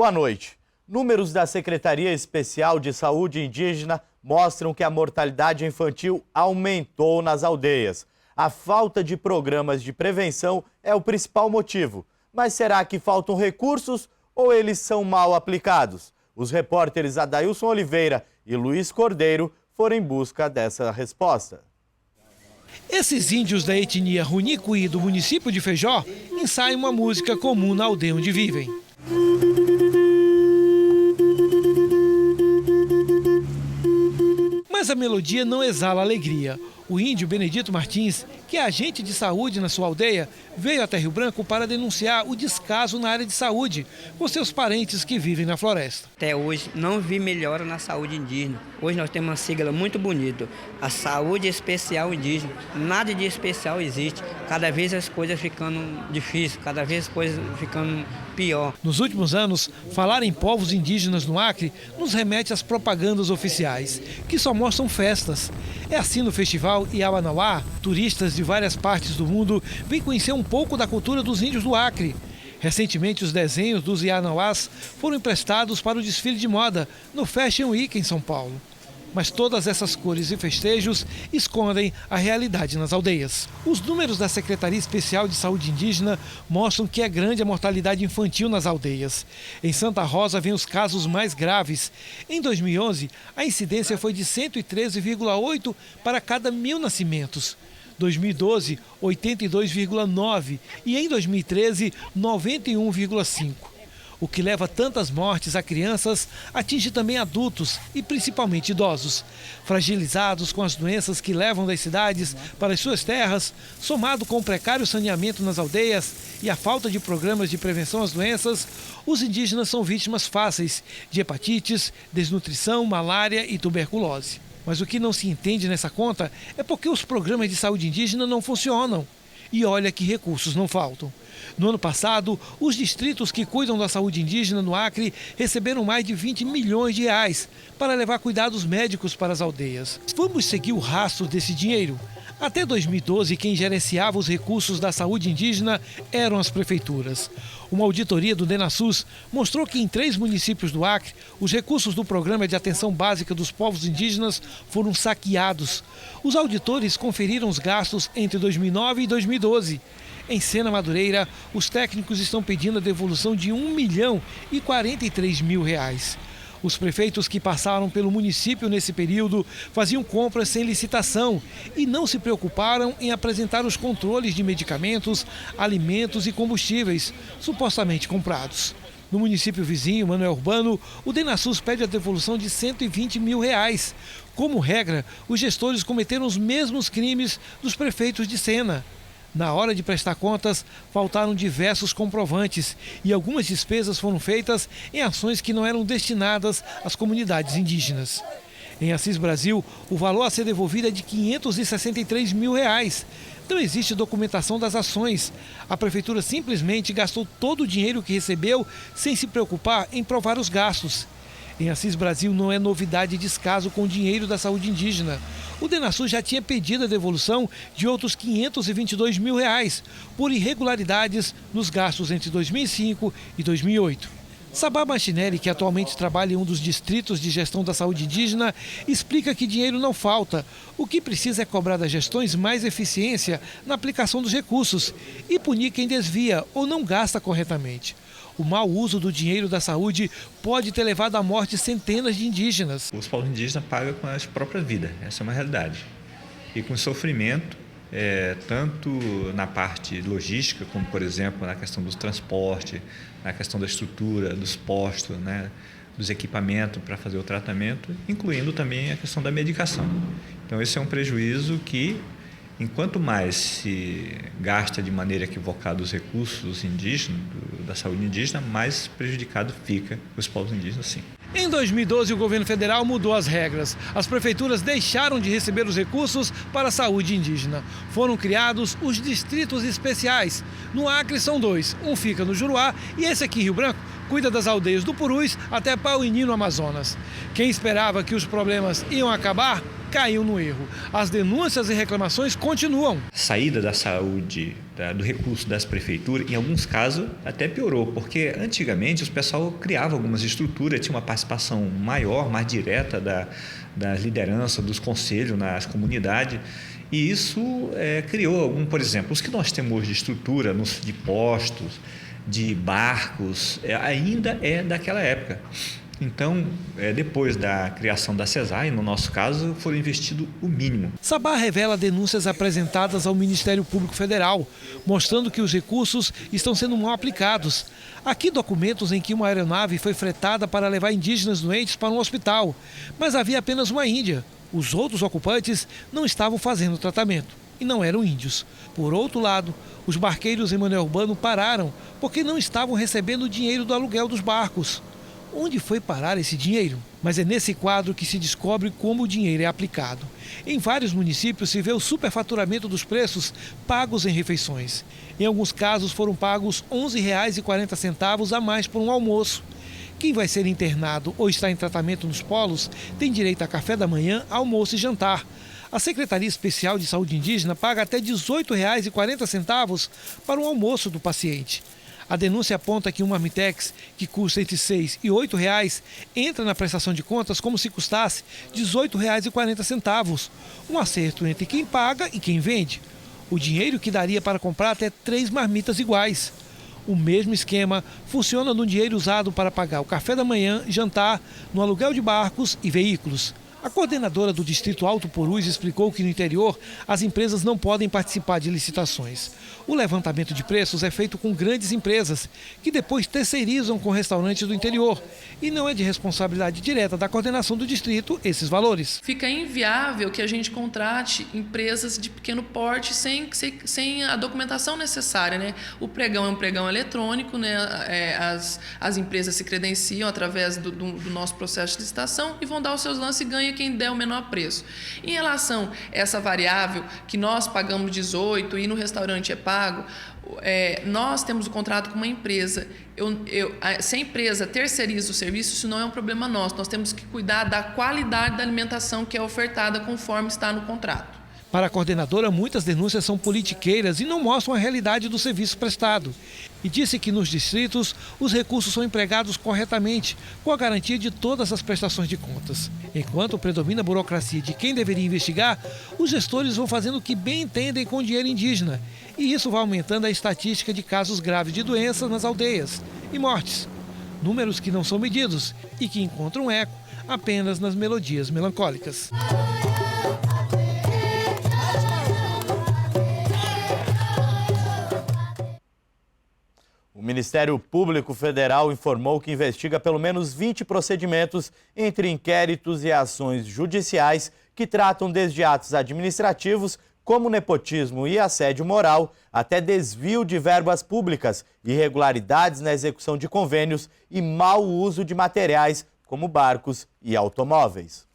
Boa noite. Números da Secretaria Especial de Saúde Indígena mostram que a mortalidade infantil aumentou nas aldeias. A falta de programas de prevenção é o principal motivo. Mas será que faltam recursos ou eles são mal aplicados? Os repórteres Adailson Oliveira e Luiz Cordeiro foram em busca dessa resposta. Esses índios da etnia Runicuí do município de Feijó ensaiam uma música comum na aldeia onde vivem. Mas a melodia não exala alegria. O índio Benedito Martins, que é agente de saúde na sua aldeia, veio até Rio Branco para denunciar o descaso na área de saúde com seus parentes que vivem na floresta. Até hoje não vi melhora na saúde indígena. Hoje nós temos uma sigla muito bonita, a saúde especial indígena. Nada de especial existe. Cada vez as coisas ficando difíceis, cada vez as coisas ficando pior. Nos últimos anos, falar em povos indígenas no Acre nos remete às propagandas oficiais, que só mostram festas. É assim no festival Iawanauá, turistas de várias partes do mundo vêm conhecer um pouco da cultura dos índios do Acre. Recentemente, os desenhos dos Ianauás foram emprestados para o desfile de moda no Fashion Week em São Paulo. Mas todas essas cores e festejos escondem a realidade nas aldeias. Os números da Secretaria Especial de Saúde Indígena mostram que é grande a mortalidade infantil nas aldeias. Em Santa Rosa vêm os casos mais graves. Em 2011, a incidência foi de 113,8 para cada 1.000 nascimentos. 2012, 82,9 e em 2013, 91,5. O que leva tantas mortes a crianças atinge também adultos e principalmente idosos. Fragilizados com as doenças que levam das cidades para as suas terras, somado com o precário saneamento nas aldeias e a falta de programas de prevenção às doenças, os indígenas são vítimas fáceis de hepatites, desnutrição, malária e tuberculose. Mas o que não se entende nessa conta é porque os programas de saúde indígena não funcionam. E olha que recursos não faltam. No ano passado, os distritos que cuidam da saúde indígena no Acre receberam mais de 20 milhões de reais para levar cuidados médicos para as aldeias. Vamos seguir o rastro desse dinheiro? Até 2012, quem gerenciava os recursos da saúde indígena eram as prefeituras. Uma auditoria do DENASUS mostrou que em 3 municípios do Acre, os recursos do Programa de Atenção Básica dos Povos Indígenas foram saqueados. Os auditores conferiram os gastos entre 2009 e 2012. Em Sena Madureira, os técnicos estão pedindo a devolução de R$1.043 mil. Os prefeitos que passaram pelo município nesse período faziam compras sem licitação e não se preocuparam em apresentar os controles de medicamentos, alimentos e combustíveis supostamente comprados. No município vizinho, Manoel Urbano, o DENASUS pede a devolução de R$120 mil. Como regra, os gestores cometeram os mesmos crimes dos prefeitos de Sena. Na hora de prestar contas, faltaram diversos comprovantes e algumas despesas foram feitas em ações que não eram destinadas às comunidades indígenas. Em Assis Brasil, o valor a ser devolvido é de R$563 mil. Não existe documentação das ações. A prefeitura simplesmente gastou todo o dinheiro que recebeu sem se preocupar em provar os gastos. Em Assis Brasil não é novidade descaso com o dinheiro da saúde indígena. O DENASUS já tinha pedido a devolução de outros R$522 mil por irregularidades nos gastos entre 2005 e 2008. Sabá Machinelli, que atualmente trabalha em um dos distritos de gestão da saúde indígena, explica que dinheiro não falta. O que precisa é cobrar das gestões mais eficiência na aplicação dos recursos e punir quem desvia ou não gasta corretamente. O mau uso do dinheiro da saúde pode ter levado à morte centenas de indígenas. Os povos indígenas pagam com as próprias vidas, essa é uma realidade. E com sofrimento, tanto na parte logística, como por exemplo na questão do transporte, na questão da estrutura, dos postos, dos equipamentos para fazer o tratamento, incluindo também a questão da medicação. Então esse é um prejuízo que, enquanto mais se gasta de maneira equivocada os recursos indígenas, da saúde indígena, mais prejudicado fica os povos indígenas, sim. Em 2012, o governo federal mudou as regras. As prefeituras deixaram de receber os recursos para a saúde indígena. Foram criados os distritos especiais. No Acre são 2, um fica no Juruá e esse aqui, Rio Branco, cuida das aldeias do Purus até Pauini, no Amazonas. Quem esperava que os problemas iam acabar, caiu no erro. As denúncias e reclamações continuam. A saída da saúde, do recurso das prefeituras, em alguns casos até piorou, porque antigamente o pessoal criava algumas estruturas, tinha uma participação maior, mais direta da liderança, dos conselhos nas comunidades, e isso criou por exemplo, os que nós temos hoje de estrutura, de postos, de barcos, ainda é daquela época. Então, depois da criação da CESAI, no nosso caso, foi investido o mínimo. Sabá revela denúncias apresentadas ao Ministério Público Federal, mostrando que os recursos estão sendo mal aplicados. Aqui documentos em que uma aeronave foi fretada para levar indígenas doentes para um hospital, mas havia apenas uma índia. Os outros ocupantes não estavam fazendo tratamento e não eram índios. Por outro lado, os barqueiros em Manoel Urbano pararam porque não estavam recebendo o dinheiro do aluguel dos barcos. Onde foi parar esse dinheiro? Mas é nesse quadro que se descobre como o dinheiro é aplicado. Em vários municípios se vê o superfaturamento dos preços pagos em refeições. Em alguns casos foram pagos R$ 11,40 a mais por um almoço. Quem vai ser internado ou está em tratamento nos polos tem direito a café da manhã, almoço e jantar. A Secretaria Especial de Saúde Indígena paga até R$ 18,40 para o almoço do paciente. A denúncia aponta que um marmitex, que custa entre R$ 6 e R$ 8, entra na prestação de contas como se custasse R$ 18,40. Um acerto entre quem paga e quem vende. O dinheiro que daria para comprar até 3 marmitas iguais. O mesmo esquema funciona no dinheiro usado para pagar o café da manhã, jantar, no aluguel de barcos e veículos. A coordenadora do Distrito Alto Purus explicou que no interior as empresas não podem participar de licitações. O levantamento de preços é feito com grandes empresas, que depois terceirizam com restaurantes do interior. E não é de responsabilidade direta da coordenação do distrito esses valores. Fica inviável que a gente contrate empresas de pequeno porte sem a documentação necessária, né? O pregão é um pregão eletrônico, né? As empresas se credenciam através do nosso processo de licitação e vão dar os seus lances e ganha quem der o menor preço. Em relação a essa variável, que nós pagamos 18 e no restaurante é pago, nós temos o contrato com uma empresa. Se a empresa terceiriza o serviço, isso não é um problema nosso. Nós temos que cuidar da qualidade da alimentação que é ofertada conforme está no contrato. Para a coordenadora, muitas denúncias são politiqueiras e não mostram a realidade do serviço prestado. E disse que nos distritos os recursos são empregados corretamente, com a garantia de todas as prestações de contas. Enquanto predomina a burocracia de quem deveria investigar, os gestores vão fazendo o que bem entendem com o dinheiro indígena. E isso vai aumentando a estatística de casos graves de doenças nas aldeias e mortes. Números que não são medidos e que encontram eco apenas nas melodias melancólicas. O Ministério Público Federal informou que investiga pelo menos 20 procedimentos entre inquéritos e ações judiciais que tratam desde atos administrativos, como nepotismo e assédio moral, até desvio de verbas públicas, irregularidades na execução de convênios e mau uso de materiais, como barcos e automóveis.